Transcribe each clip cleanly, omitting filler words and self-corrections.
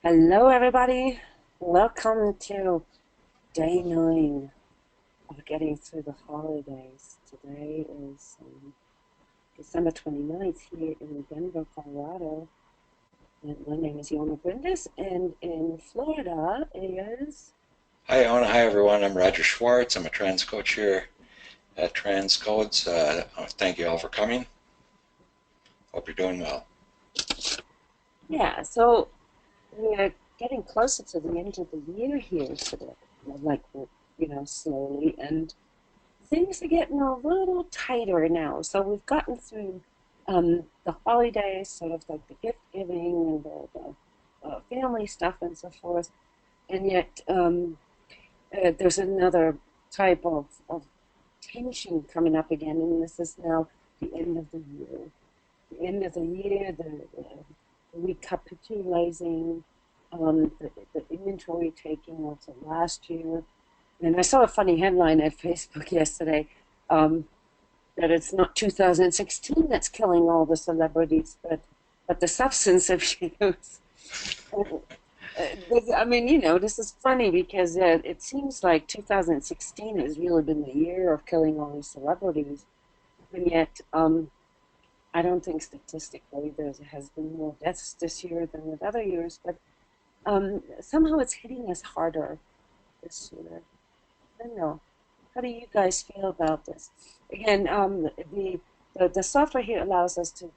Hello, everybody. Welcome to day 9 of getting through the holidays. Today is December 29th here in Denver, Colorado. And my name is Jona Bryndis, and in Florida is. Hi, Ona. Hi, everyone. I'm Roger Schwartz. I'm a trans coach here at transCODES. Thank you all for coming. Hope you're doing well. Yeah, so we're getting closer to the end of the year here today, like, slowly, and things are getting a little tighter now. So we've gotten through the holidays, sort of like the gift giving and the family stuff and so forth. And yet there's another type of tension coming up again. And this is now the end of the year. The end of the year, the recapitulating, the inventory taking of the last year. And I saw a funny headline at Facebook yesterday um, that it's not 2016 that's killing all the celebrities, but the substance abuse. I mean, this is funny because it seems like 2016 has really been the year of killing all these celebrities, and yet I don't think statistically there has been more deaths this year than with other years, but somehow it's hitting us harder this year. I don't know. How do you guys feel about this? Again, the software here allows us to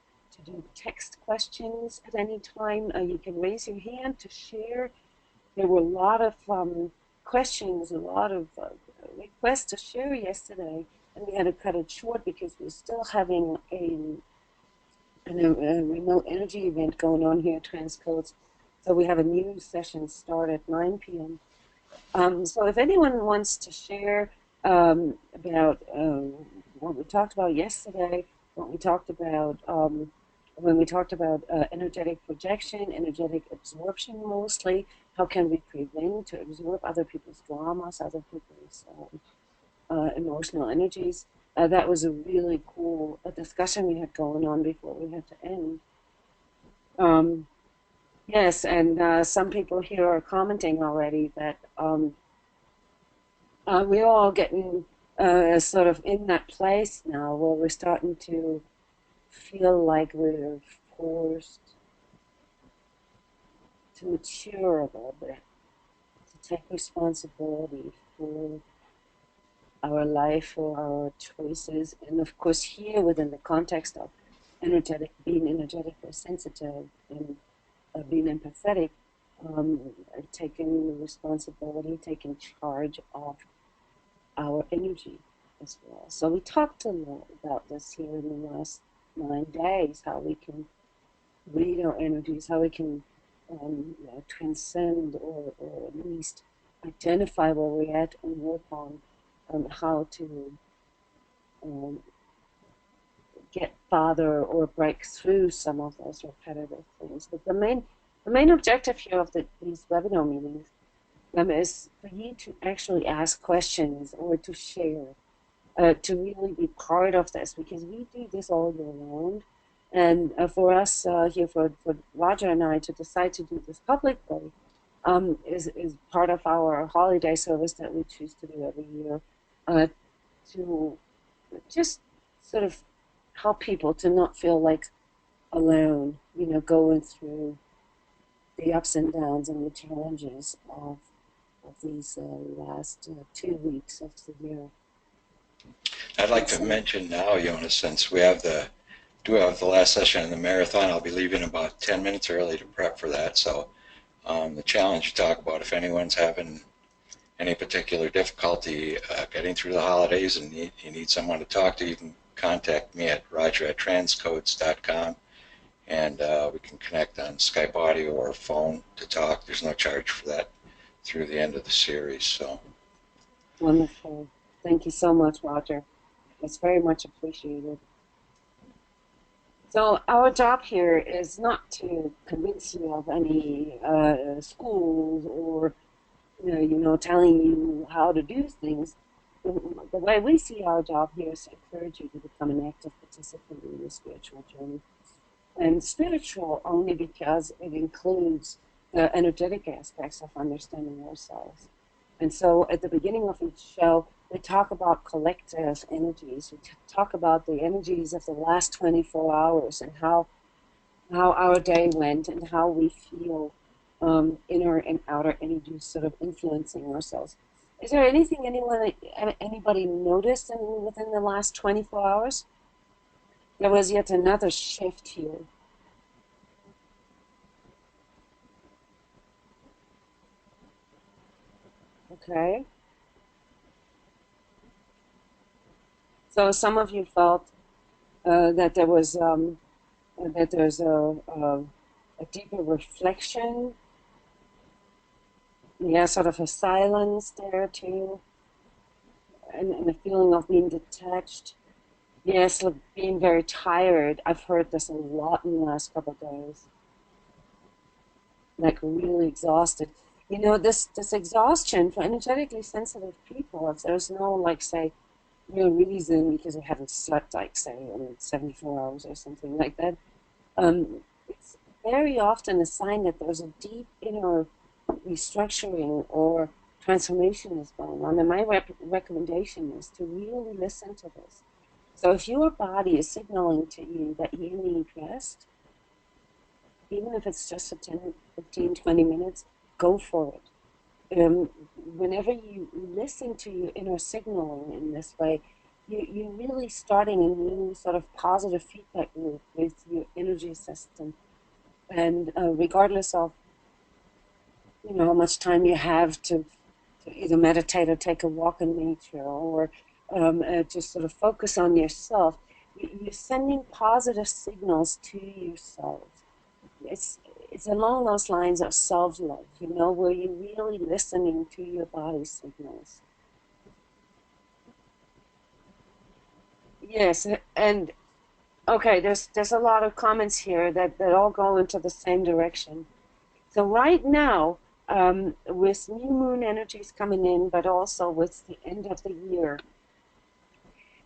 do text questions at any time. You can raise your hand to share. There were a lot of questions, a lot of requests to share yesterday, and we had to cut it short because we're still having a remote energy event going on here at transCODES. So we have a new session start at 9 p.m. So if anyone wants to share about what we talked about yesterday, what we talked about when we talked about energetic projection, energetic absorption mostly, how can we prevent to absorb other people's dramas, other people's emotional energies. That was a really cool discussion we had going on before we had to end. Um, yes, and some people here are commenting already that we're all getting sort of in that place now where we're starting to feel like we're forced to mature a little bit, to take responsibility for our life, for our choices, and of course here within the context of being energetically sensitive and being empathetic, um, taking responsibility, taking charge of our energy as well. So we talked a lot about this here in the last 9 days, how we can read our energies, how we can transcend or at least identify where we're at and work on how to um, get farther or break through some of those repetitive things. But the main objective here of these webinar meetings is for you to actually ask questions or to share, to really be part of this, because we do this all year round. And for us here, for Roger and I to decide to do this publicly is part of our holiday service that we choose to do every year, to just sort of help people to not feel like alone, going through the ups and downs and the challenges of these last 2 weeks of the year. I'd like to mention now, Jonas, since we have do have the last session in the marathon, I'll be leaving about 10 minutes early to prep for that. So the challenge you talk about, if anyone's having any particular difficulty getting through the holidays and you need someone to talk to, you can contact me at roger@transcodes.com, and we can connect on Skype audio or phone to talk. There's no charge for that through the end of the series. So Wonderful. Thank you so much, Roger. It's very much appreciated. So our job here is not to convince you of any schools or telling you how to do things. The way we see our job here is to encourage you to become an active participant in your spiritual journey. And spiritual only because it includes the energetic aspects of understanding ourselves. And so at the beginning of each show, we talk about collective energies. We talk about the energies of the last 24 hours and how our day went and how we feel inner and outer energies sort of influencing ourselves. Is there anything anybody noticed within the last 24 hours? There was yet another shift here. Okay. So some of you felt that there was that there's a deeper reflection, yeah, sort of a silence there too, and a feeling of being detached. Yes, like being very tired. I've heard this a lot in the last couple of days. Like really exhausted. You know, this exhaustion for energetically sensitive people, if there's no like say real reason because they haven't slept like say 74 hours or something like that, it's very often a sign that there's a deep inner restructuring or transformation is going on. And my recommendation is to really listen to this. So if your body is signaling to you that you need rest, even if it's just for 10, 15, 20 minutes, go for it. Whenever you listen to your inner signaling in this way, you're really starting a new sort of positive feedback loop with your energy system. And regardless of how much time you have to either meditate or take a walk in nature or just sort of focus on yourself, you're sending positive signals to yourself. It's it's along those lines of self-love, where you're really listening to your body signals. Yes, and okay, there's a lot of comments here that all go into the same direction. So right now, with new moon energies coming in, but also with the end of the year,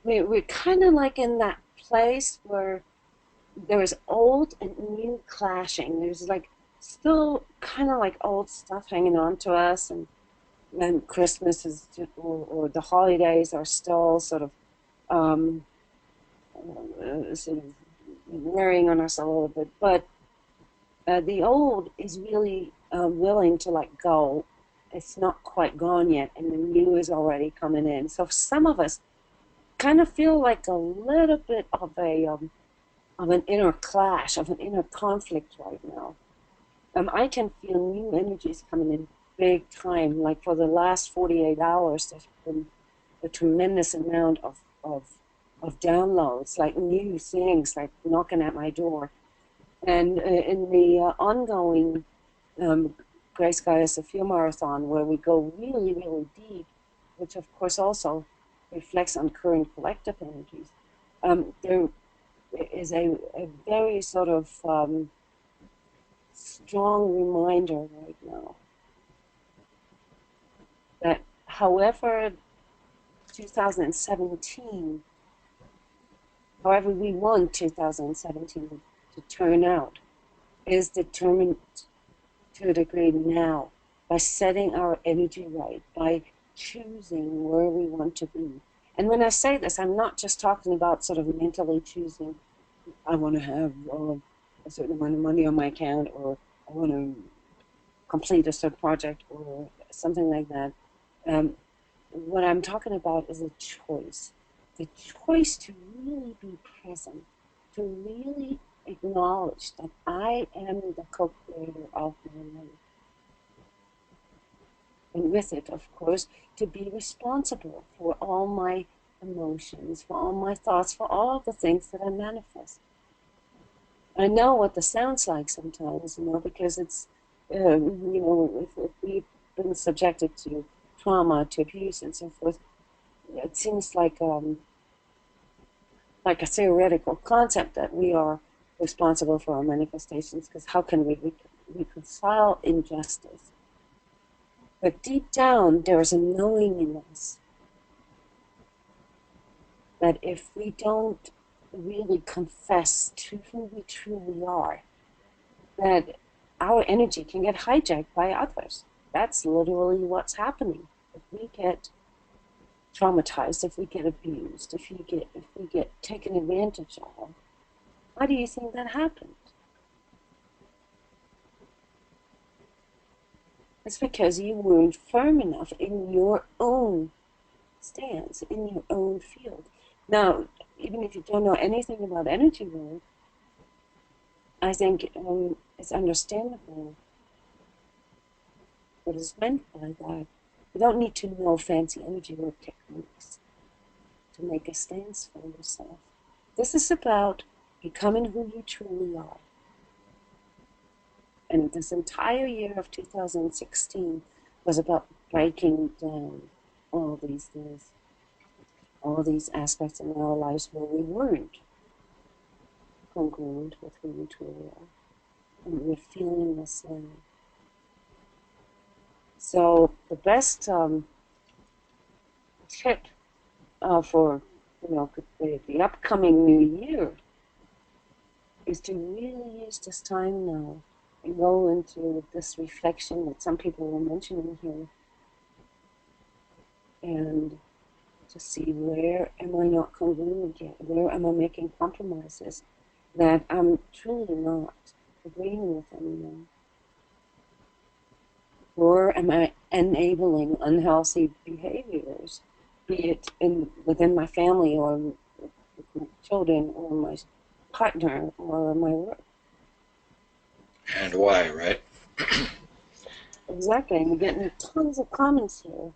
we're kind of like in that place where there is old and new clashing. There's like still kind of like old stuff hanging on to us, and Christmas is or the holidays are still um, sort of wearing on us a little bit. But the old is really willing to let go. It's not quite gone yet, and the new is already coming in. So some of us kind of feel like a little bit of an inner clash, of an inner conflict right now. I can feel new energies coming in big time. Like for the last 48 hours, there's been a tremendous amount of downloads, like new things, like knocking at my door. And in the ongoing Gray Sky is a Fear Marathon, where we go really, really deep, which of course also reflects on current collective energies, there is a very sort of strong reminder right now that however 2017, however we want 2017 to turn out, is determined to a degree now by setting our energy right, by choosing where we want to be. And when I say this, I'm not just talking about sort of mentally choosing, I want to have a certain amount of money on my account, or I want to complete a certain project, or something like that. What I'm talking about is a choice. The choice to really be present, to really acknowledge that I am the co-creator of my life. And with it, of course, to be responsible for all my emotions, for all my thoughts, for all the things that I manifest. I know what this sounds like sometimes, because it's, if we've been subjected to trauma, to abuse, and so forth, it seems like a theoretical concept that we are responsible for our manifestations, because how can we reconcile injustice? But deep down, there is a knowing in us that if we don't really confess to who we truly are, that our energy can get hijacked by others. That's literally what's happening. If we get traumatized, if we get abused, if we get taken advantage of, why do you think that happened? It's because you weren't firm enough in your own stance, in your own field. Now, even if you don't know anything about energy work, I think it's understandable what is meant by that. You don't need to know fancy energy work techniques to make a stance for yourself. This is about becoming who you truly are. And this entire year of 2016 was about breaking down all these things, all these aspects in our lives where we weren't congruent with who we truly are. And we're feeling this now. So the best tip for the upcoming new year is to really use this time now and go into this reflection that some people were mentioning here, and to see where am I not congruent yet, where am I making compromises that I'm truly not agreeing with anymore, or am I enabling unhealthy behaviors, be it within my family or with my children or my partner or my work. And why, right? Exactly, and we're getting tons of comments here.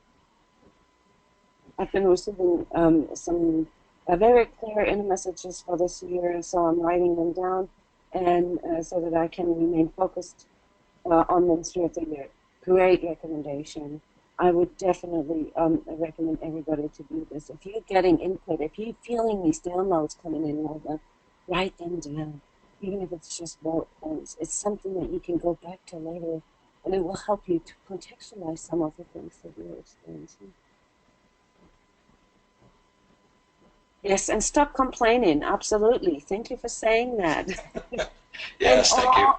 I've been receiving some very clear inner messages for this year, so I'm writing them down, and so that I can remain focused on them throughout the year. Great recommendation. I would definitely recommend everybody to do this. If you're getting input, if you're feeling these downloads coming in, write them down. Even if it's just bullet points, it's something that you can go back to later, and it will help you to contextualize some of the things that you're experiencing. Yes, and stop complaining. Absolutely. Thank you for saying that. Yes, thank you.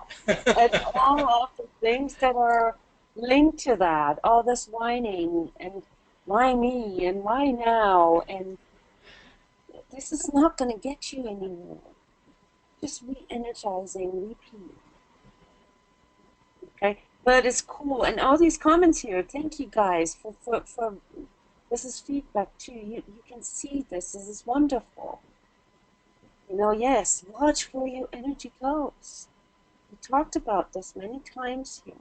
And all of the things that are linked to that, all this whining and why me and why now, and this is not going to get you anywhere. Just re-energizing, repeat. Okay, but it's cool, and all these comments here. Thank you guys for this is feedback too. You can see this. This is wonderful. Yes, watch where your energy goes. We talked about this many times here.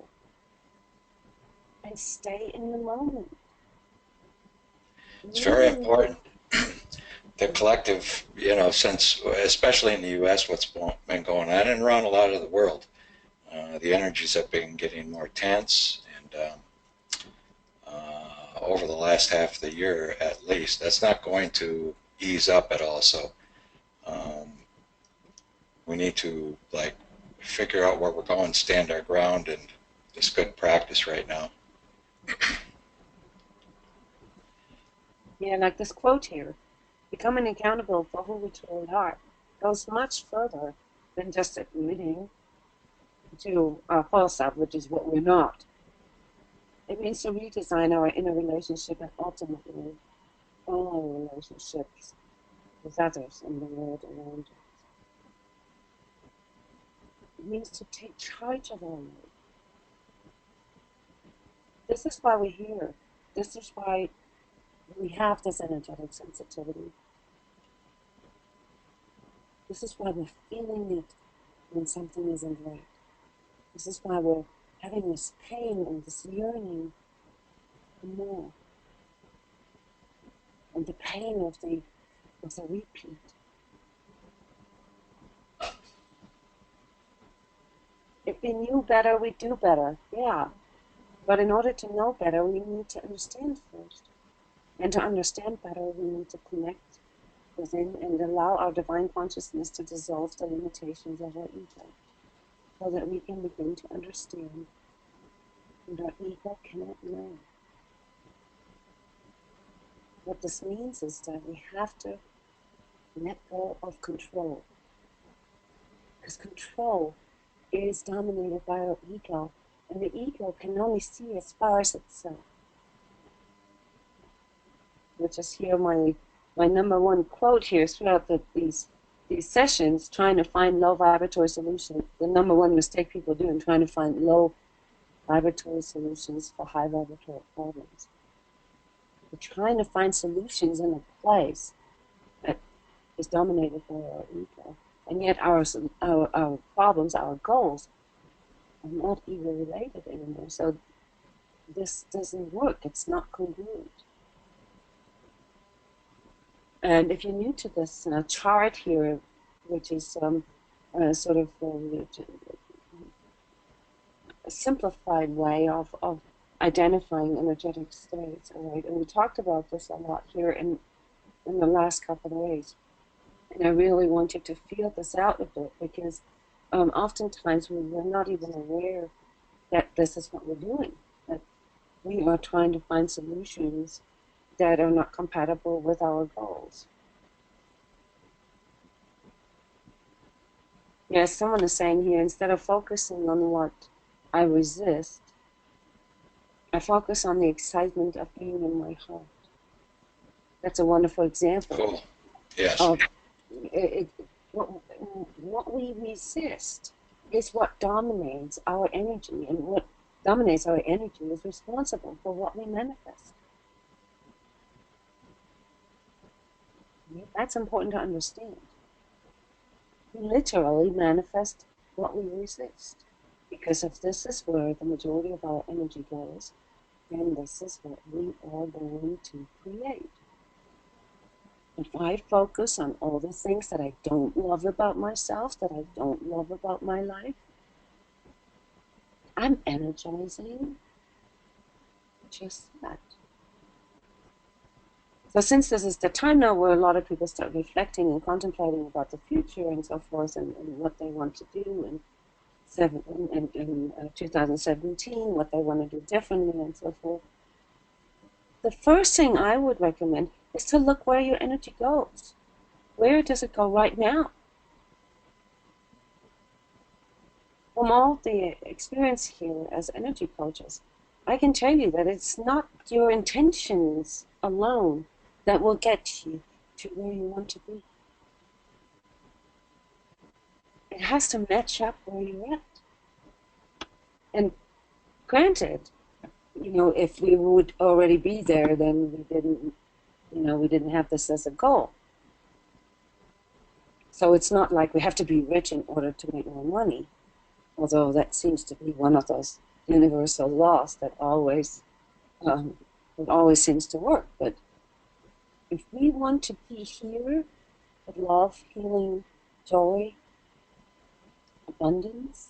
And stay in the moment. It's very important. The collective, since, especially in the U.S., what's been going on and around a lot of the world, the energies have been getting more tense, and over the last half of the year at least, that's not going to ease up at all. So we need to figure out where we're going, stand our ground, and it's good practice right now. Yeah, like this quote here, becoming accountable for who we truly are goes much further than just admitting to our false self, which is what we're not. It means to redesign our inner relationship and ultimately all our relationships with others and the world around us. It means to take charge of our life. This is why we're here. This is why we have this energetic sensitivity. This is why we're feeling it when something isn't right. This is why we're having this pain and this yearning for more. And the pain of the repeat. If we knew better, we'd do better. Yeah. But in order to know better, we need to understand first. And to understand better, we need to connect within and allow our divine consciousness to dissolve the limitations of our ego, so that we can begin to understand what our ego cannot know. What this means is that we have to let go of control. Because control is dominated by our ego, and the ego can only see as far as itself. Which is here my number one quote here throughout these sessions, trying to find low vibratory solutions. The number one mistake people do in trying to find low vibratory solutions for high vibratory problems. We're trying to find solutions in a place that is dominated by our ego. And yet our problems, our goals, are not ego related anymore. So this doesn't work. It's not congruent. And if you're new to this chart here, which is sort of a simplified way of identifying energetic states, all right? And we talked about this a lot here in the last couple of days. And I really want you to feel this out a bit, because oftentimes we're not even aware that this is what we're doing, that we are trying to find solutions that are not compatible with our goals. Yes, someone is saying here, instead of focusing on what I resist, I focus on the excitement of being in my heart. That's a wonderful example. Cool. Yes. Of what we resist is what dominates our energy, and what dominates our energy is responsible for what we manifest. That's important to understand. We literally manifest what we resist, because if this is where the majority of our energy goes, then this is what we are going to create. If I focus on all the things that I don't love about myself, that I don't love about my life, I'm energizing just that. So since this is the time now where a lot of people start reflecting and contemplating about the future and so forth, and what they want to do in 2017, what they want to do differently and so forth, the first thing I would recommend is to look where your energy goes. Where does it go right now? From all the experience here as energy coaches, I can tell you that it's not your intentions alone that will get you to where you want to be. It has to match up where you're at. And granted, if we would already be there, then we didn't have this as a goal. So it's not like we have to be rich in order to make more money, although that seems to be one of those universal laws that always seems to work. But if we want to be here with love, healing, joy, abundance,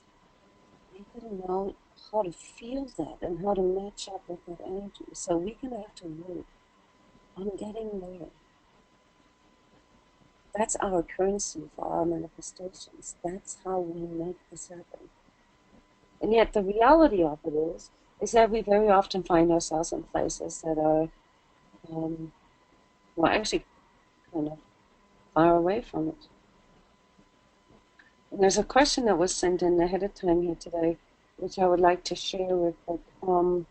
we gotta know how to feel that and how to match up with that energy. So we're gonna have to work on getting there. That's our currency for our manifestations. That's how we make this happen. And yet the reality of it is that we very often find ourselves in places that are, actually kind of far away from it. And there's a question that was sent in ahead of time here today, which I would like to share with you.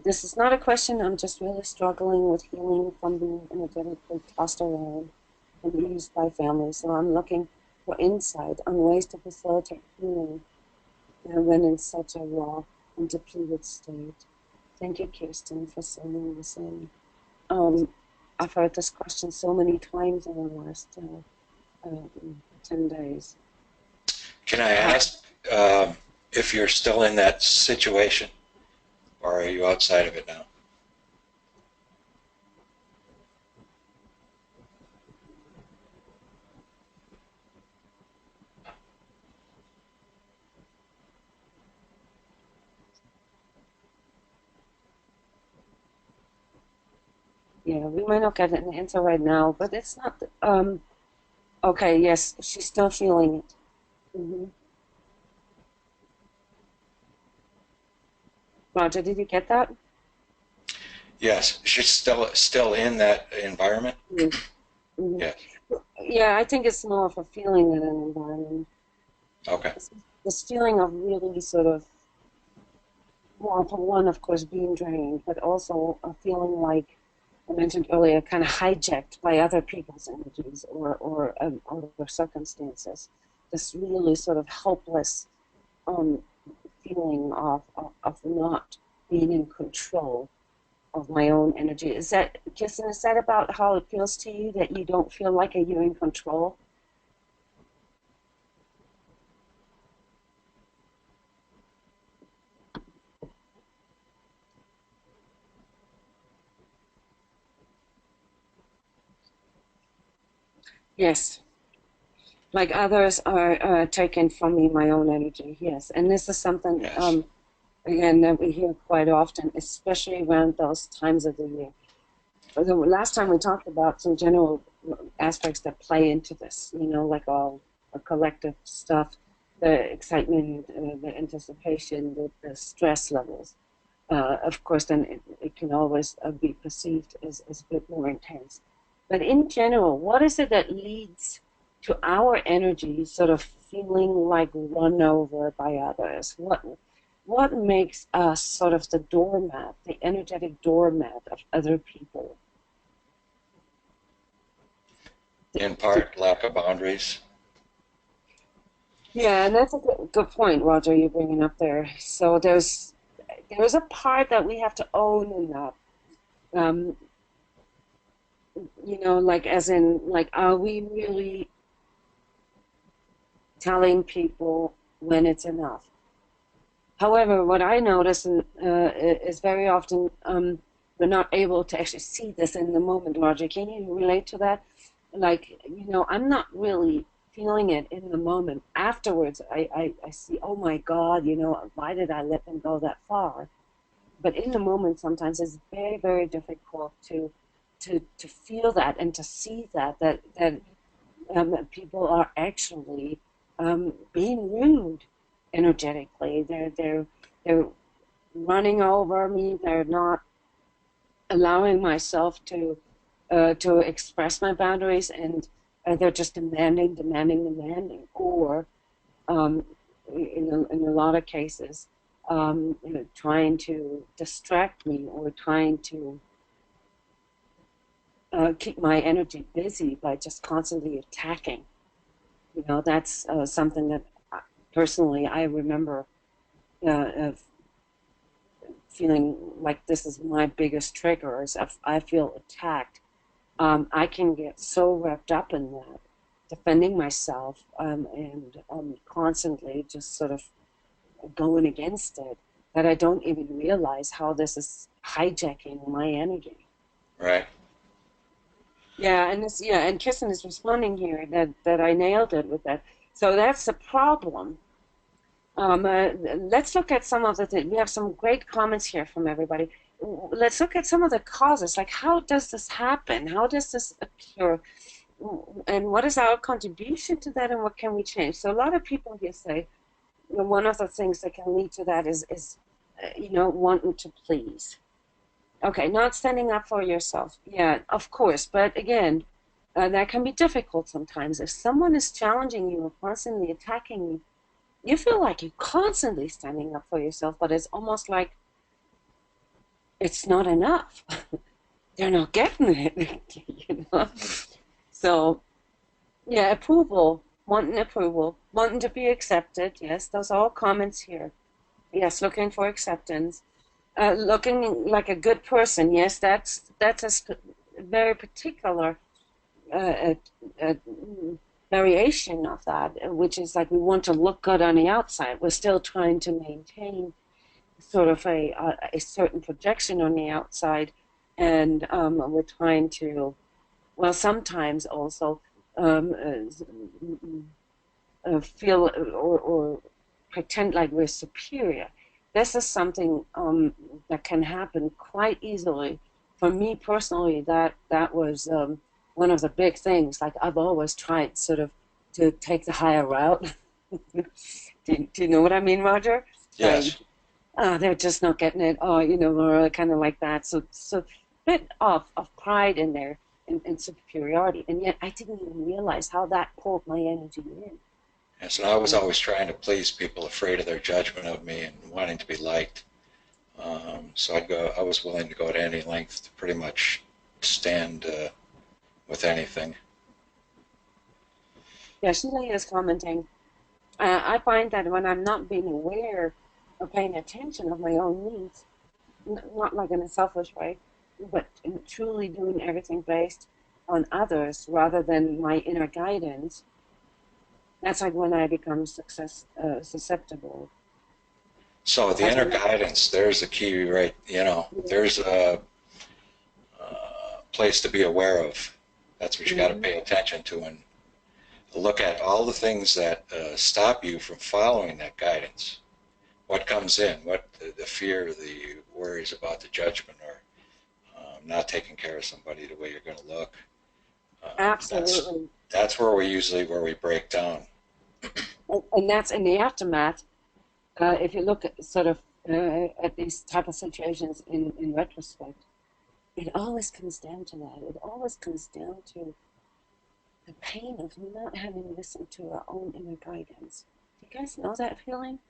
This is not a question. I'm just really struggling with healing from being energetically tossed around and used by families. So I'm looking for insight on ways to facilitate healing when in such a raw and depleted state. Thank you, Kirsten, for sending this in. I've heard this question so many times in the last 10 days. Can I ask if you're still in that situation, or are you outside of it now? Yeah, we might not get an answer right now, but it's not. Okay, yes, she's still feeling it. Mm-hmm. Roger, did you get that? Yes, she's still in that environment. Mhm. Yes. Yeah, I think it's more of a feeling than an environment. Okay. It's this feeling of really sort of, well, for one, of course, being drained, but also a feeling like I mentioned earlier, kind of hijacked by other people's energies or other circumstances. This really sort of helpless um, feeling of not being in control of my own energy. Is that, Kirsten, is that about how it feels to you, that you don't feel like you're in control? Yes. Like others are taken from me, my own energy. Yes. And this is something, Yes. again, that we hear quite often, especially around those times of the year. The last time we talked about some general aspects that play into this, like all a collective stuff, the excitement, the anticipation, the stress levels. Of course, then it can always be perceived as a bit more intense. But in general, what is it that leads to our energy sort of feeling like run over by others? What makes us sort of the doormat, the energetic doormat of other people? In part, lack of boundaries. Yeah, and that's a good point, Roger, you're bringing up there. So there's a part that we have to own in that. Um, like as in, like, are we really telling people when it's enough? However, what I notice is very often we're not able to actually see this in the moment, Roger. Can you relate to that? Like, I'm not really feeling it in the moment. Afterwards, I see, oh my God, why did I let them go that far? But in the moment, sometimes it's very, very difficult to feel that and to see that people are actually being rude energetically. They're running over me. They're not allowing myself to express my boundaries, and they're just demanding, demanding, demanding. Or in a lot of cases, trying to distract me or trying to keep my energy busy by just constantly attacking. That's something that personally I remember of feeling like this is my biggest trigger is if I feel attacked. I can get so wrapped up in that, defending myself and constantly just sort of going against it, that I don't even realize how this is hijacking my energy. Right. And Kirsten is responding here that I nailed it with that. So that's the problem. Let's look at some of the things. We have some great comments here from everybody. Let's look at some of the causes. Like, how does this happen? How does this occur? And what is our contribution to that? And what can we change? So a lot of people here say, one of the things that can lead to that is wanting to please. Okay, not standing up for yourself. Yeah, of course. But again, that can be difficult sometimes. If someone is challenging you or constantly attacking you feel like you're constantly standing up for yourself, but it's almost like it's not enough. They're not getting it. So, yeah, approval, wanting to be accepted. Yes, those are all comments here. Yes, looking for acceptance. Looking like a good person. Yes, that's a very particular uh, uh, variation of that, which is like we want to look good on the outside. We're still trying to maintain sort of a certain projection on the outside, and we're trying to, well, sometimes also um, feel or pretend like we're superior. This is something that can happen quite easily. For me personally, that was one of the big things. Like I've always tried sort of to take the higher route. Do you know what I mean, Roger? Like Yes. they're just not getting it, or or kind of like that. So bit of pride in there and superiority, and yet I didn't even realize how that pulled my energy in. And so I was always trying to please people, afraid of their judgment of me and wanting to be liked. So I was willing to go to any length to pretty much stand with anything. Yeah, Sheila is commenting. I find that when I'm not being aware or paying attention of my own needs, not like in a selfish way, but in truly doing everything based on others rather than my inner guidance, that's like when I become susceptible. So the As inner in, guidance, there's the key, right? There's a place to be aware of. That's what you got to mm-hmm, pay attention to and look at all the things that stop you from following that guidance. What comes in, what the fear, the worries about the judgment, or not taking care of somebody the way you're going to look. That's absolutely. where we break down. And that's in the aftermath. If you look at sort of at these type of situations in retrospect, it always comes down to that. It always comes down to the pain of not having listened to our own inner guidance. Do you guys know that feeling?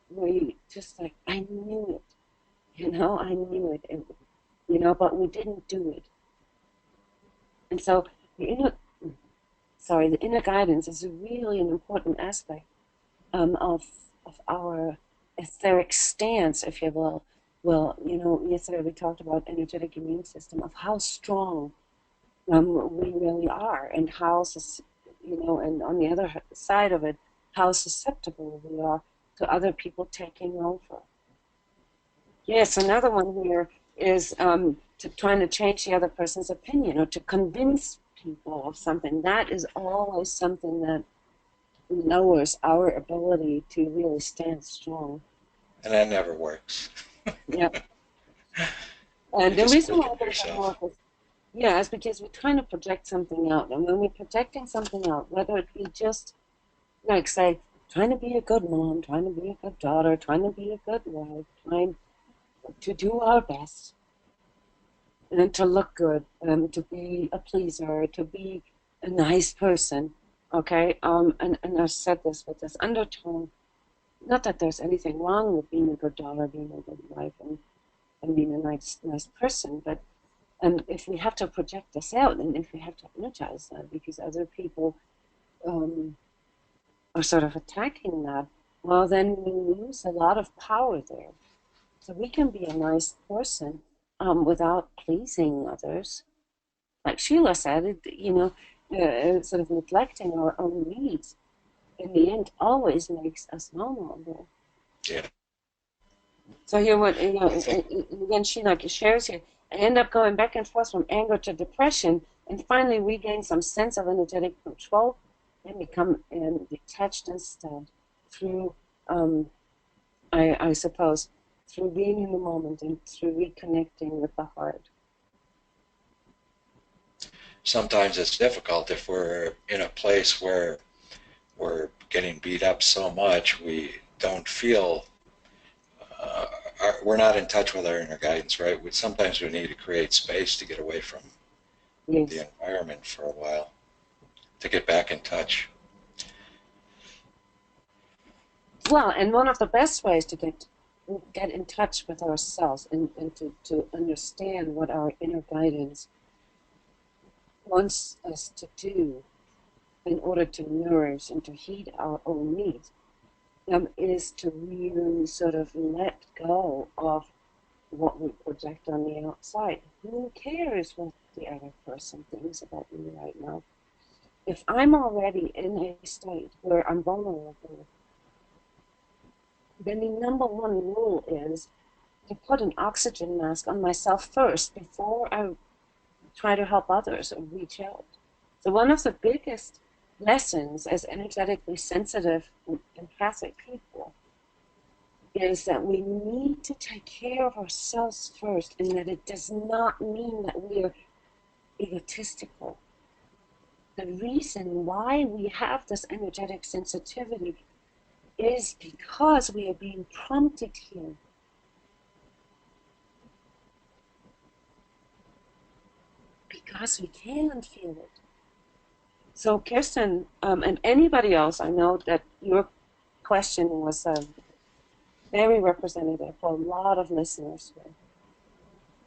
Where you just like, I knew it, I knew it, but we didn't do it. And so the the inner guidance is really an important aspect of our etheric stance, if you will. Well, yesterday we talked about energetic immune system, of how strong we really are, and how, and on the other side of it, how susceptible we are to other people taking over. Yes, another one here is trying to change the other person's opinion or to convince people of something. That is always something that lowers our ability to really stand strong. And that never works. Yep. You And the just reason why weaken it doesn't yourself. work is, yeah, is because we're trying to project something out. And when we're projecting something out, whether it be just, like, say, trying to be a good mom, trying to be a good daughter, trying to be a good wife, trying to do our best, and to look good, to be a pleaser, to be a nice person, okay? And I've said this with this undertone, not that there's anything wrong with being a good daughter, being a good wife, and being a nice person, but if we have to project this out, and if we have to energize that because other people um, are sort of attacking that, well, then we lose a lot of power there. So we can be a nice person without pleasing others. Like Sheila said, sort of neglecting our own needs in the end always makes us vulnerable. Yeah. So here, what I think again, Sheila shares here. I end up going back and forth from anger to depression, and finally regain some sense of energetic control, and become detached instead through, I suppose, through being in the moment and through reconnecting with the heart. sometimes it's difficult if we're in a place where we're getting beat up so much we don't feel uh, we're not in touch with our inner guidance, right? Sometimes we need to create space to get away from the Yes. environment for a while to get back in touch. Well, and one of the best ways to get in touch with ourselves and to understand what our inner guidance wants us to do in order to nourish and to heed our own needs is to really sort of let go of what we project on the outside. Who cares what the other person thinks about me right now? If I'm already in a state where I'm vulnerable, then the number one rule is to put an oxygen mask on myself first before I try to help others or reach out. So one of the biggest lessons as energetically sensitive and empathic people is that we need to take care of ourselves first, and that it does not mean that we are egotistical. The reason why we have this energetic sensitivity is because we are being prompted here. Because we can feel it. So, Kirsten, and anybody else, I know that your question was very representative for a lot of listeners here.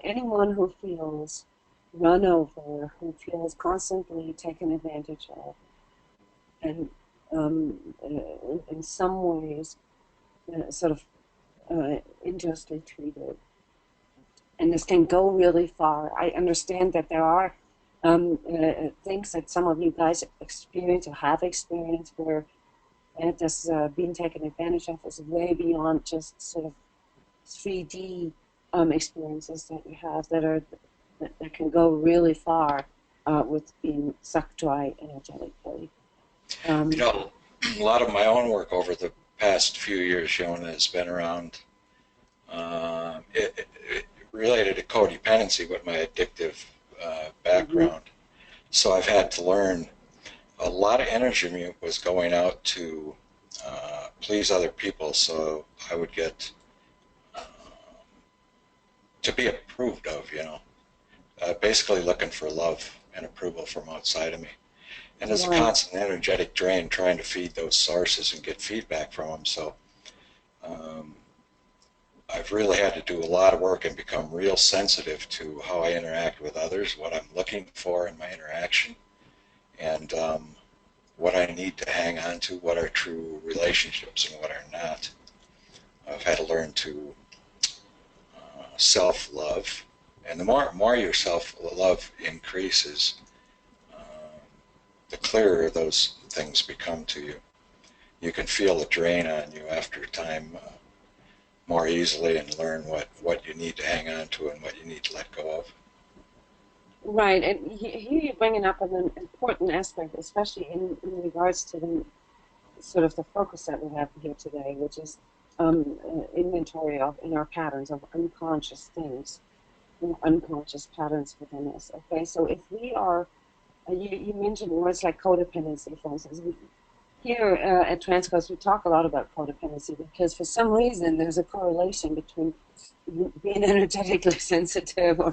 Anyone who feels run over, who feels constantly taken advantage of, and in some ways sort of unjustly treated. And this can go really far. I understand that there are things that some of you guys experience or have experienced where this being taken advantage of is way beyond just sort of 3D experiences that you have that can go really far with being sucked dry energetically. You know, a lot of my own work over the past few years, Jona, has been around it related to codependency with my addictive background. So I've had to learn a lot of energy was going out to please other people, so I would get to be approved of, basically looking for love and approval from outside of me. And there's a constant energetic drain trying to feed those sources and get feedback from them. So I've really had to do a lot of work and become real sensitive to how I interact with others, what I'm looking for in my interaction, and what I need to hang on to, what are true relationships and what are not. I've had to learn to self-love, and the more your self-love increases, the clearer those things become to you. You can feel the drain on you after time more easily and learn what you need to hang on to and what you need to let go of. Right, and here you're bringing up an important aspect, especially in regards to the sort of the focus that we have here today, which is inventory of in our patterns of unconscious things, unconscious patterns within us. Okay, so if we are, you mentioned words like codependency, for instance. Here at transCODES, we talk a lot about codependency because for some reason there's a correlation between being energetically sensitive or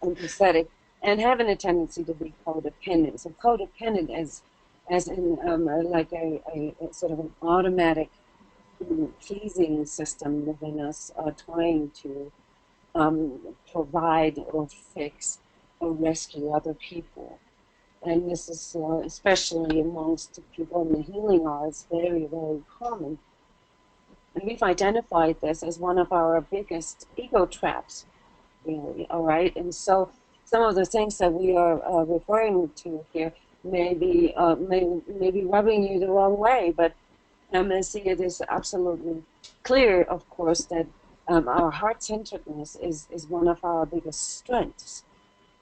empathetic and having a tendency to be codependent. So codependent as in like a sort of an automatic pleasing system within us, trying to provide or fix or rescue other people. And this is especially amongst people in the healing arts very, very common. And we've identified this as one of our biggest ego traps, really, all right? And so some of the things that we are referring to here may be rubbing you the wrong way, but I see it is absolutely clear, of course, that our heart-centeredness is one of our biggest strengths.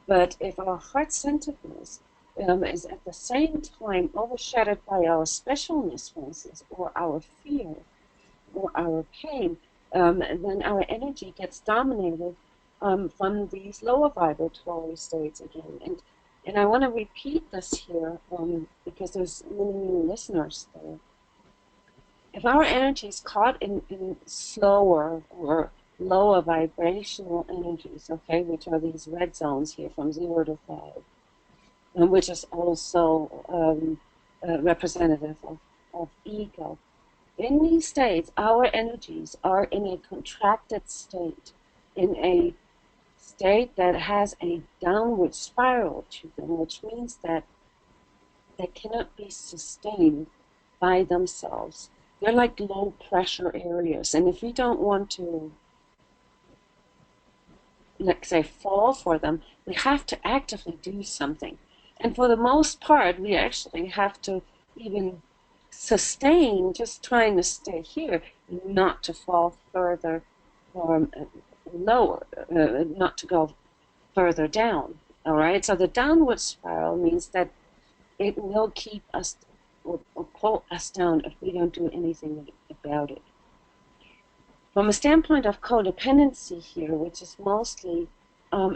But if our heart-centeredness is at the same time overshadowed by our specialness, for instance, or our fear, or our pain, then our energy gets dominated from these lower vibratory states again. And I want to repeat this here because there's many new listeners there. If our energy is caught in slower or lower vibrational energies, okay, which are these red zones here from 0 to 5, and which is also representative of ego. In these states, our energies are in a contracted state, in a state that has a downward spiral to them, which means that they cannot be sustained by themselves. They're like low pressure areas. And if we don't want to, let's say, fall for them, we have to actively do something. And for the most part, we actually have to even sustain just trying to stay here, not to fall further or lower, not to go further down. All right. So the downward spiral means that it will keep us or pull us down if we don't do anything about it. From a standpoint of codependency here, which is mostly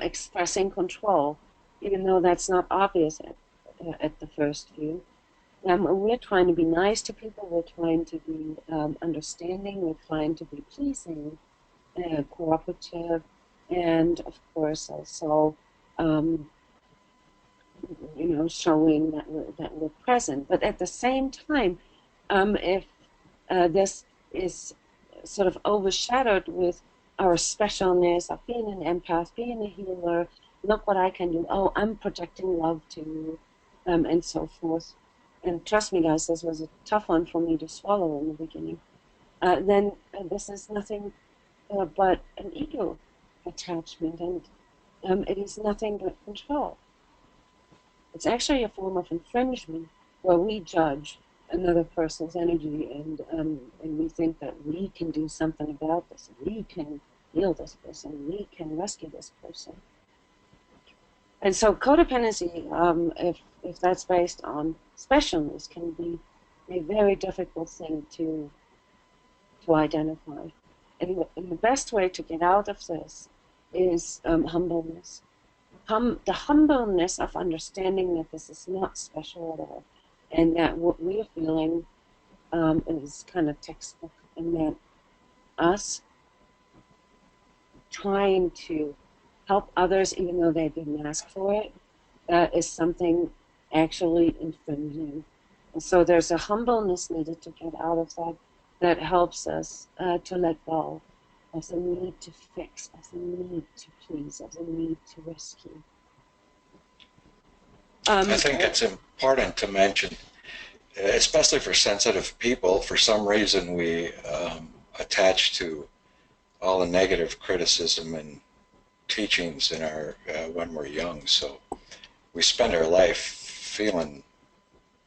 expressing control, even though that's not obvious at the first view, we're trying to be nice to people, we're trying to be understanding, we're trying to be pleasing, cooperative, and of course also um, showing that we're present. But at the same time, if this is sort of overshadowed with our specialness of being an empath, being a healer, look what I can do. Oh, I'm projecting love to you, and so forth. And trust me, guys, this was a tough one for me to swallow in the beginning. Then this is nothing but an ego attachment, and it is nothing but control. It's actually a form of infringement where we judge another person's energy, and we think that we can do something about this. We can heal this person. We can rescue this person. And so codependency, if that's based on specialness, can be a very difficult thing to identify. And the best way to get out of this is humbleness. The humbleness of understanding that this is not special at all, and that what we're feeling is kind of textbook, and that us trying to help others, even though they didn't ask for it, is something actually infringing. And so there's a humbleness needed to get out of that that helps us to let go of the need to fix, of the need to please, of the need to rescue. I think it's important to mention, especially for sensitive people, for some reason we attach to all the negative criticism and teachings in our when we're young. So we spend our life feeling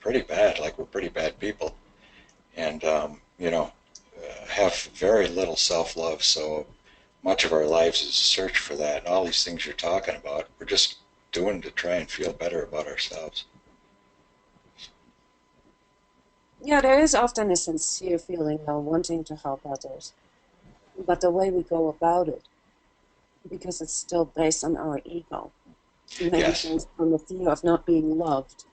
pretty bad, like we're pretty bad people, and have very little self-love. So much of our lives is a search for that. And all these things you're talking about, we're just doing to try and feel better about ourselves. Yeah, there is often a sincere feeling of wanting to help others, but the way we go about it, because it's still based on our ego, maybe Yes. based on the fear of not being loved,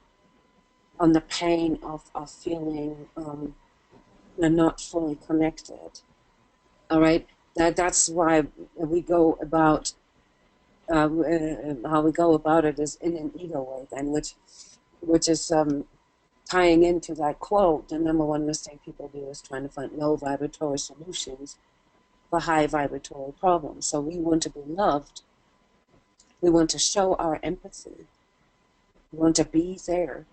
on the pain of feeling not fully connected. All right, that's why we go about how we go about it is in an ego way, then, which is tying into that quote. The number one mistake people do is trying to find low vibratory solutions for high vibratory problems. So we want to be loved. We want to show our empathy. We want to be there.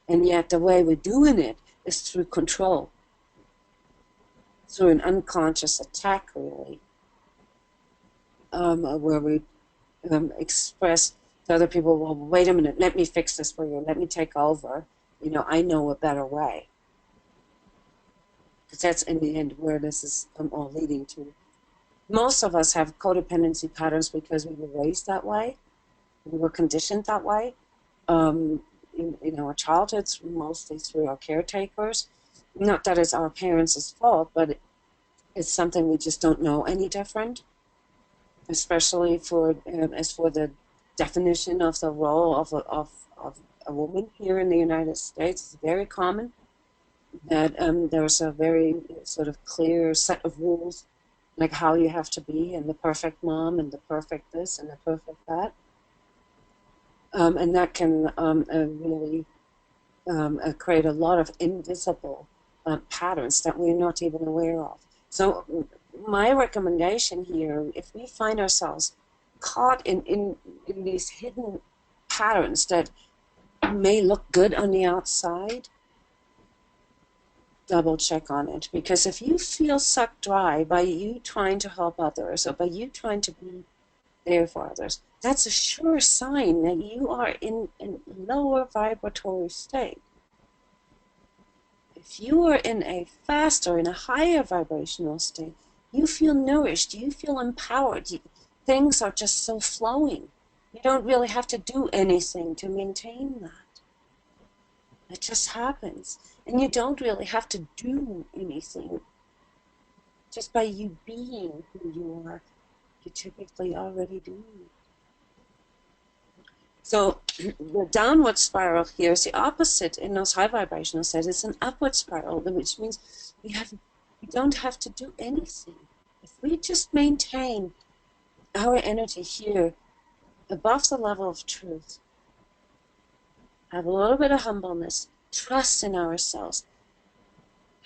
And yet the way we're doing it is through control, through an unconscious attack, really, where we express to other people, well, wait a minute, let me fix this for you. Let me take over. I know a better way. Because that's in the end where this is all leading to. Most of us have codependency patterns because we were raised that way. We were conditioned that way. In our childhoods, mostly through our caretakers. Not that it's our parents' fault, but it's something we just don't know any different. Especially as for the definition of the role of a woman here in the United States, it's very common that there's a very sort of clear set of rules, like how you have to be, and the perfect mom, and the perfect this, and the perfect that. And that can really create a lot of invisible patterns that we're not even aware of. So my recommendation here, if we find ourselves caught in these hidden patterns that may look good on the outside, double check on it. Because if you feel sucked dry by you trying to help others, or by you trying to be there for others, that's a sure sign that you are in a lower vibratory state. If you are in a faster, in a higher vibrational state, you feel nourished, you feel empowered, things are just so flowing. You don't really have to do anything to maintain that. It just happens. And you don't really have to do anything. Just by you being who you are, you typically already do. So the downward spiral here is the opposite in those high vibrational states. It's an upward spiral, which means we don't have to do anything. If we just maintain our energy here above the level of truth, have a little bit of humbleness, trust in ourselves,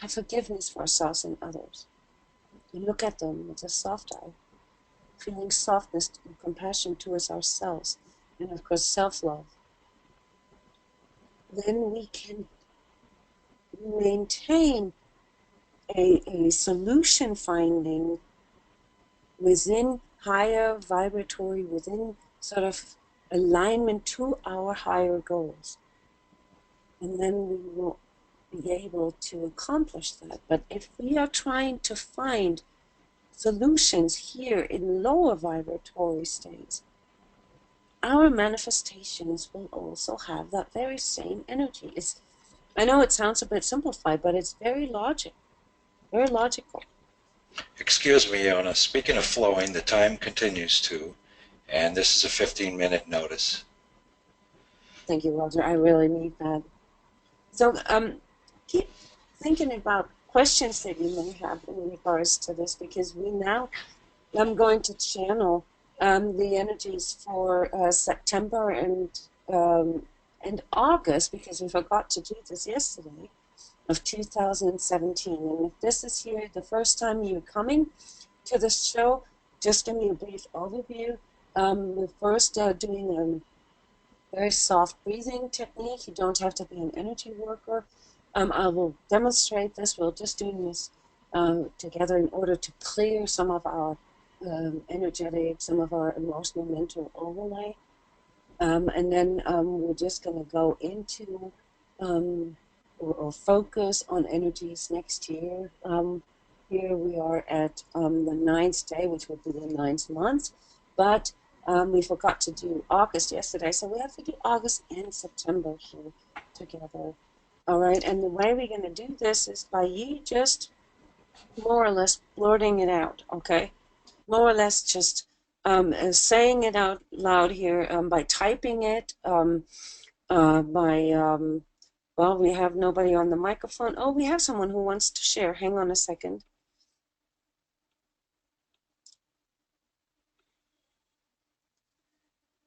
have forgiveness for ourselves and others, and look at them with a soft eye, feeling softness and compassion towards ourselves, and of course self-love, then we can maintain a solution finding within higher vibratory, within sort of alignment to our higher goals. And then we will be able to accomplish that. But if we are trying to find solutions here in lower vibratory states, our manifestations will also have that very same energy. I know it sounds a bit simplified, but it's very logical. Very logical. Excuse me, Yona. Speaking of flowing, the time continues to, and this is a 15-minute notice. Thank you, Roger. I really need that. So keep thinking about questions that you may have in regards to this, because I'm going to channel the energies for September and August, because we forgot to do this yesterday, of 2017. And if this is here the first time you're coming to this show, just give me a brief overview. We're first doing a very soft breathing technique. You don't have to be an energy worker. I will demonstrate this. We're just doing this together in order to clear some of our energetic, some of our emotional, mental overlay. And then we're just going to go into or focus on energies next year. Here we are at the 9th day, which will be the 9th month, but we forgot to do August yesterday, so we have to do August and September here together. All right, and the way we're going to do this is by you just more or less blurting it out, okay? More or less just saying it out loud here by typing it, well, we have nobody on the microphone. Oh, we have someone who wants to share. Hang on a second.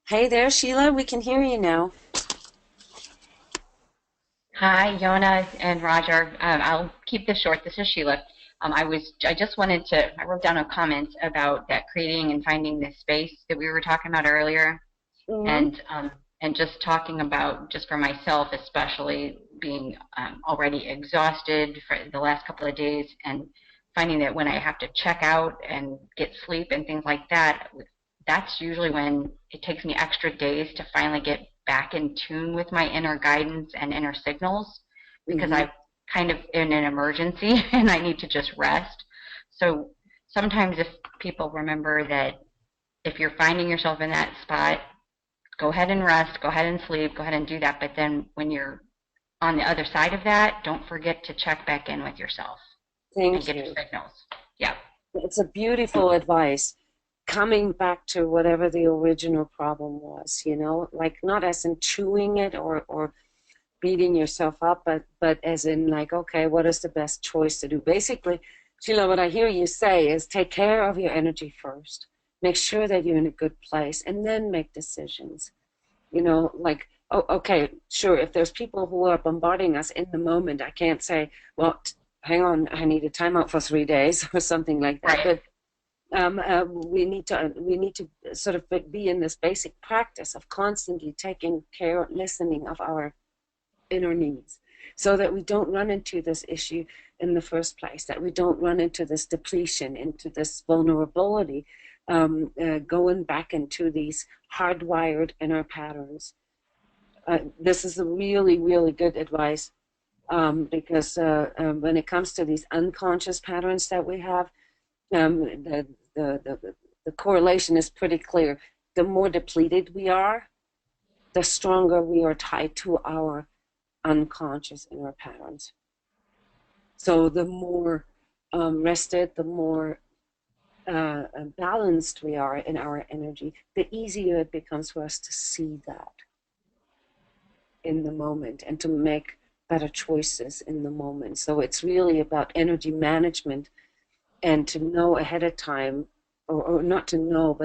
Hey there, Sheila. We can hear you now. Hi, Yona and Roger. I'll keep this short. This is Sheila. I wrote down a comment about that creating and finding this space that we were talking about earlier. Mm-hmm. And just talking about, just for myself especially, being already exhausted for the last couple of days, and finding that when I have to check out and get sleep and things like that, that's usually when it takes me extra days to finally get back in tune with my inner guidance and inner signals, because I'm kind of in an emergency and I need to just rest. So sometimes if people remember that if you're finding yourself in that spot, go ahead and rest, go ahead and sleep, go ahead and do that. But then when you're on the other side of that, don't forget to check back in with yourself and get your signals. Yeah. It's a beautiful advice. Coming back to whatever the original problem was, you know, like not as in chewing it or beating yourself up, but as in like, okay, what is the best choice to do? Basically, Sheila, what I hear you say is take care of your energy first. Make sure that you're in a good place, and then make decisions. You know, like, oh, okay, sure, if there's people who are bombarding us in the moment, I can't say, well, hang on, I need a timeout for 3 days or something like that. Right. But we need to sort of be in this basic practice of constantly taking care, listening of our inner needs, so that we don't run into this issue in the first place, that we don't run into this depletion, into this vulnerability, going back into these hardwired inner patterns. This is a really, really good advice, because when it comes to these unconscious patterns that we have, the correlation is pretty clear. The more depleted we are, the stronger we are tied to our unconscious inner patterns. So the more rested, the more balanced we are in our energy, the easier it becomes for us to see that. in the moment and to make better choices in the moment. So it's really about energy management and to know ahead of time, or not to know,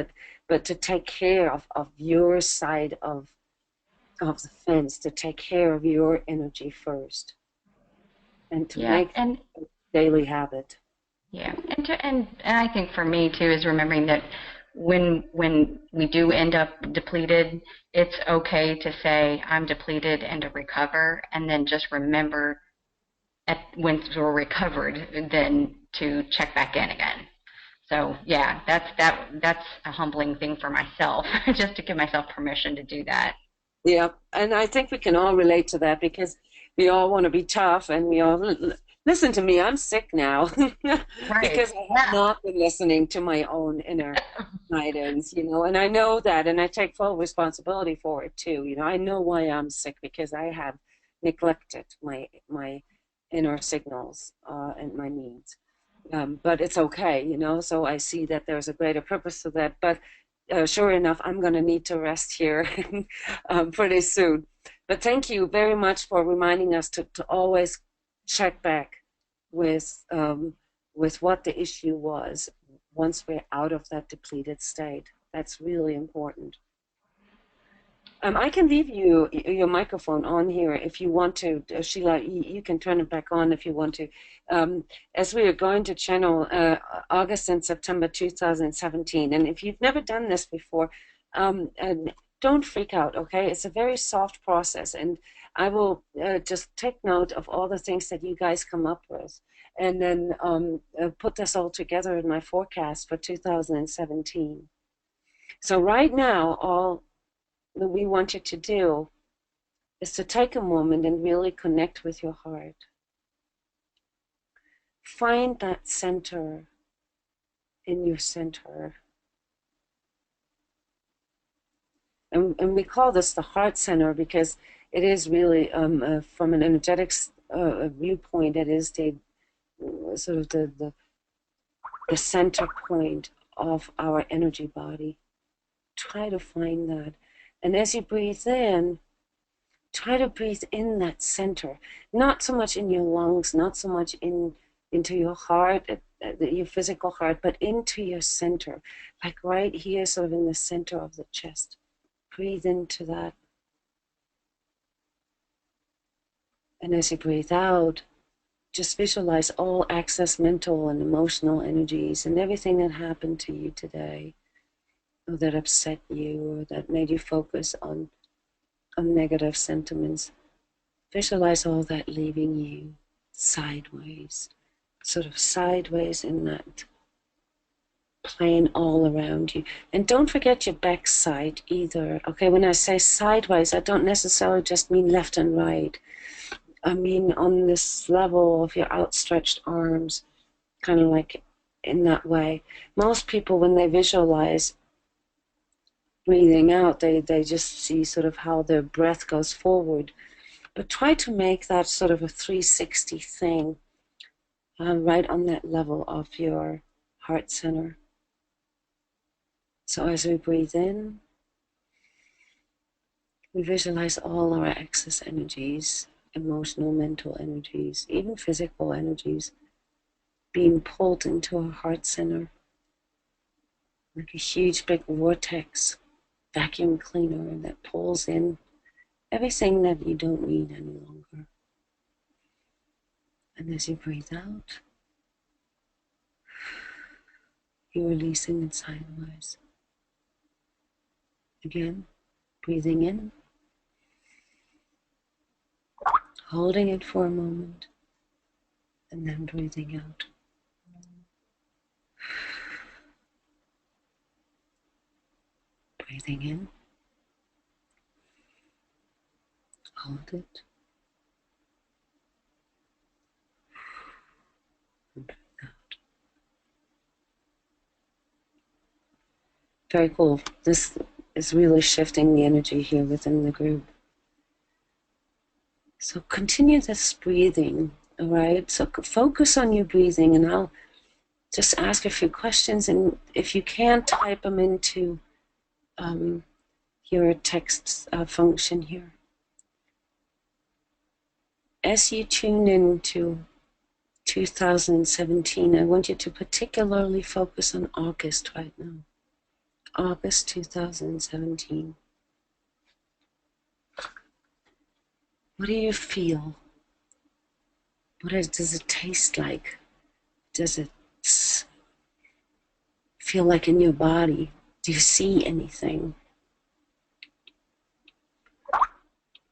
but to take care of your side of the fence, to take care of your energy first, and to Yeah, make and a daily habit. yeah, and I think for me too is remembering that when we do end up depleted, it's okay to say I'm depleted and to recover, and then just remember once we're recovered, then to check back in again. So yeah, that's a humbling thing for myself, just to give myself permission to do that. Yeah, and I think we can all relate to that because we all want to be tough, and we all listen to me. I'm sick now Right. because I have Yeah. not been listening to my own inner guidance, and I know that, and I take full responsibility for it too. I know why I'm sick because I have neglected my inner signals and my needs. But it's okay, So I see that there's a greater purpose to that. But sure enough, I'm going to need to rest here pretty soon. But thank you very much for reminding us to always check back with what the issue was once we're out of that depleted state. That's really important. I can leave your microphone on here if you want to. Sheila, you can turn it back on if you want to. As we are going to channel August and September 2017, and if you've never done this before, and don't freak out, okay? It's a very soft process, and I will just take note of all the things that you guys come up with, and then put this all together in my forecast for 2017. So right now, all that we want you to do is to take a moment and really connect with your heart. Find that center in your center. And we call this the heart center because it is really, from an energetics viewpoint, it is the sort of the center point of our energy body. Try to find that. And as you breathe in, try to breathe in that center, not so much in your lungs, not so much into your heart, your physical heart, but into your center, like right here, sort of in the center of the chest. Breathe into that. And as you breathe out, just visualize all excess mental and emotional energies and everything that happened to you today, or that upset you, or that made you focus on negative sentiments. Visualize all that leaving you sideways, sort of sideways in that plane all around you. And don't forget your backside either. Okay, when I say sideways, I don't necessarily just mean left and right. I mean on this level of your outstretched arms, kind of like in that way. Most people, when they visualize breathing out, they just see sort of how their breath goes forward. But try to make that sort of a 360 thing right on that level of your heart center. So as we breathe in, we visualize all our excess energies, emotional, mental energies, even physical energies, being pulled into our heart center like a huge big vortex vacuum cleaner that pulls in everything that you don't need any longer. And as you breathe out, you're releasing it sideways. Again, breathing in, holding it for a moment, and then breathing out. Breathing in, hold it, and breathe out. Very cool. This is really shifting the energy here within the group. So continue this breathing, all right? So focus on your breathing, and I'll just ask a few questions, and if you can, type them into your text function here. as you tune into 2017, I want you to particularly focus on August right now. August 2017. What do you feel? Does it taste like? Does it feel like in your body? Do you see anything?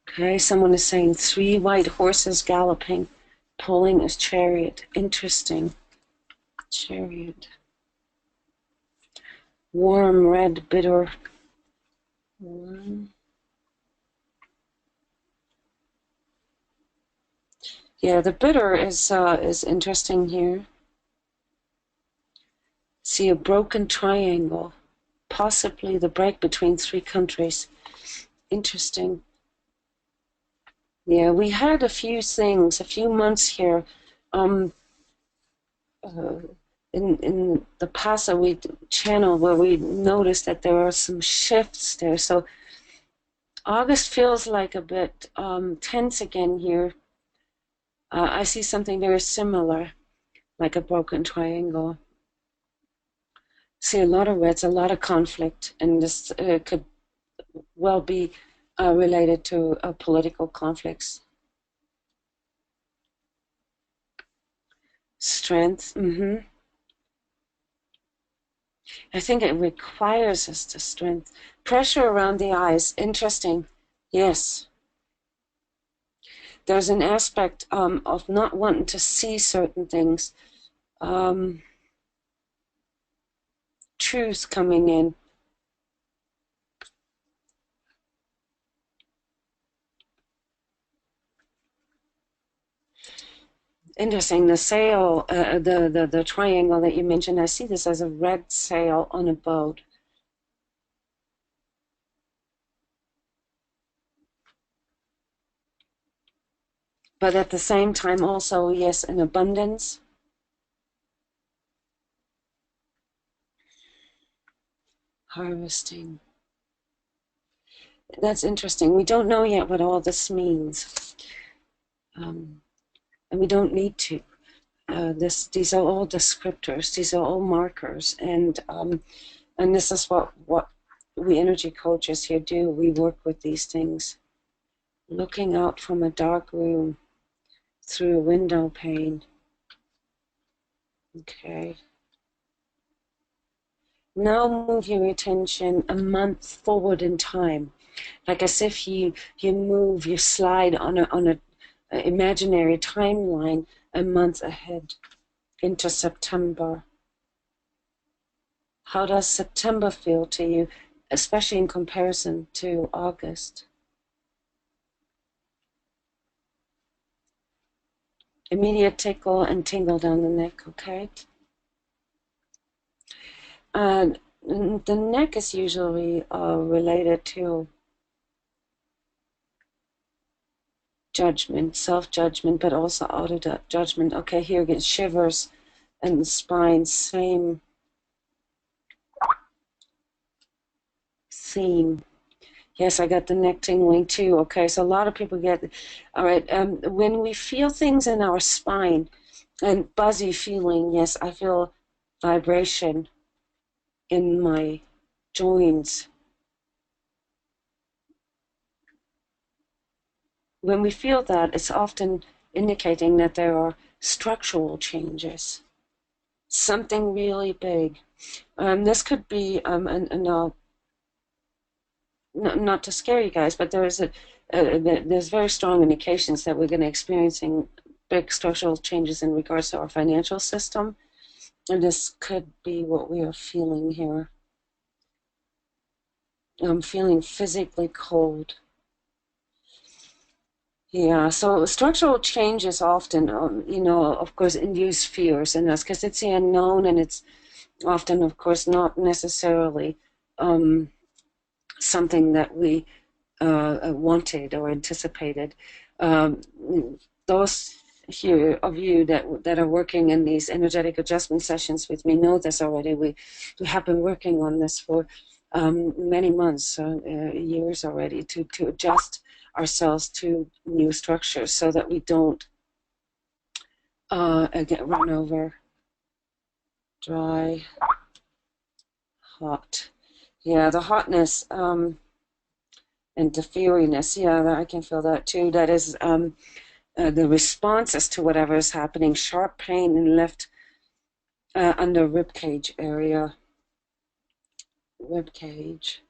Okay, someone is saying 3 white horses galloping, pulling a chariot. Interesting. Chariot. Warm, red, bitter. Yeah, the bitter is interesting here. See a broken triangle, possibly the break between 3 countries. Interesting. Yeah, we had a few things, a few months here, in the Pasa channel where we noticed that there are some shifts there. So August feels like a bit tense again here. I see something very similar, like a broken triangle. See a lot of reds, a lot of conflict, and this could well be related to political conflicts. Strength. I think it requires us to strength. Pressure around the eyes. Interesting. Yes. There's an aspect of not wanting to see certain things. Truth coming in. Interesting. The sail, the triangle that you mentioned, I see this as a red sail on a boat. But at the same time also, yes, an abundance. Harvesting. That's interesting. We don't know yet what all this means. And we don't need to. These are all descriptors. These are all markers. And this is what we energy coaches here do. We work with these things. Looking out from a dark room through a window pane. Okay. Now move your attention a month forward in time, like as if you slide on a imaginary timeline a month ahead into September. How does September feel to you, especially in comparison to August? Immediate tickle and tingle down the neck, okay? The neck is usually related to judgment, self-judgment, but also auto-judgment. Okay, here again, shivers and the spine, same theme. Yes, I got the neck tingling too. Okay, so a lot of people get, all right, when we feel things in our spine and buzzy feeling, yes, I feel vibration in my joints. When we feel that, it's often indicating that there are structural changes, something really big. This could be, not to scare you guys, but there's very strong indications that we're going to experiencing big structural changes in regards to our financial system, and this could be what we are feeling here. I'm feeling physically cold. Yeah, so structural changes often, of course, induce fears in us because it's the unknown, and it's often, of course, not necessarily something that we wanted or anticipated. Those here of you that are working in these energetic adjustment sessions with me know this already. We have been working on this for many months, years already, to adjust ourselves to new structures so that we don't get run over. Dry, hot. Yeah, the hotness and the feariness, yeah, I can feel that too. That is the responses to whatever is happening. Sharp pain in left under rib cage area. Rib cage.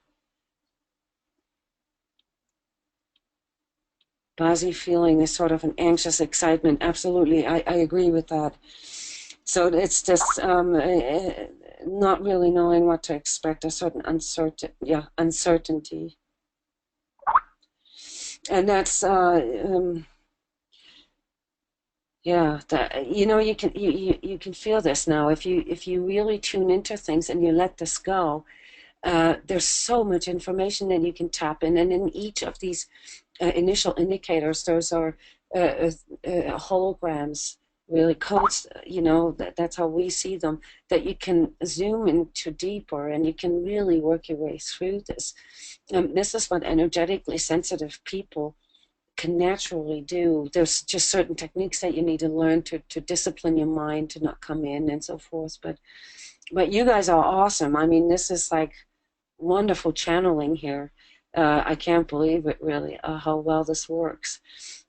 Buzzy feeling is sort of an anxious excitement. Absolutely, I agree with that. So it's just not really knowing what to expect, a certain uncertainty. And that's yeah, that you can feel this now if you really tune into things and you let this go. There's so much information that you can tap in, and in each of these initial indicators, those are holograms, really codes. That's how we see them. That you can zoom into deeper, and you can really work your way through this. This is what energetically sensitive people can naturally do. There's just certain techniques that you need to learn to discipline your mind to not come in and so forth. But you guys are awesome. I mean, this is like wonderful channeling here. I can't believe it, really, how well this works.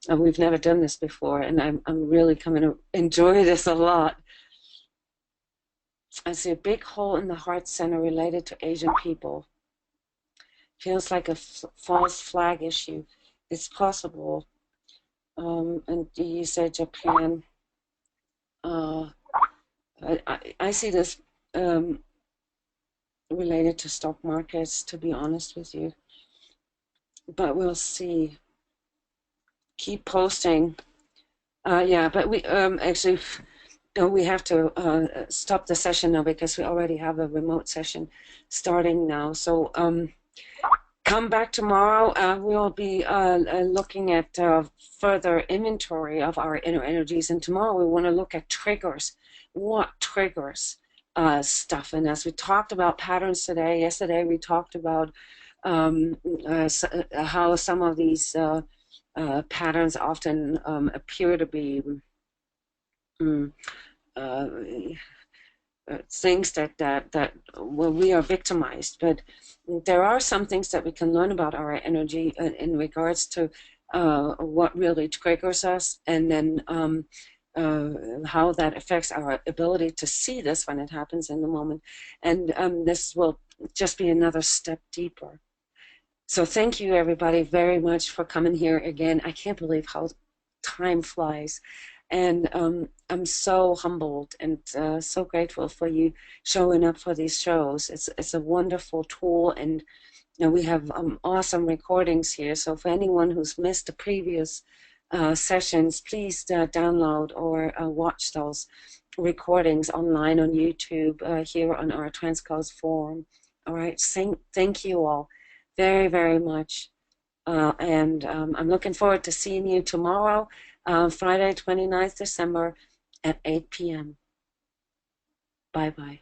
We've never done this before, and I'm really coming to enjoy this a lot. I see a big hole in the heart center related to Asian people. Feels like a false flag issue. It's possible. And you said Japan. I see this related to stock markets, to be honest with you. But we'll see. Keep posting. Yeah, but we actually we have to stop the session now because we already have a remote session starting now. So come back tomorrow. We'll be looking at further inventory of our inner energies, and tomorrow we want to look at triggers. What triggers stuff? And as we talked about patterns today, yesterday we talked about how some of these patterns often appear to be things that well, we are victimized, but there are some things that we can learn about our energy in regards to what really triggers us, and then how that affects our ability to see this when it happens in the moment. And this will just be another step deeper. So thank you, everybody, very much for coming here again. I can't believe how time flies. And I'm so humbled and so grateful for you showing up for these shows. It's a wonderful tool, and we have awesome recordings here. So for anyone who's missed the previous sessions, please download or watch those recordings online on YouTube here on our transCODES forum. All right, thank you all very, very much. And I'm looking forward to seeing you tomorrow, Friday, 29th December at 8 p.m. Bye-bye.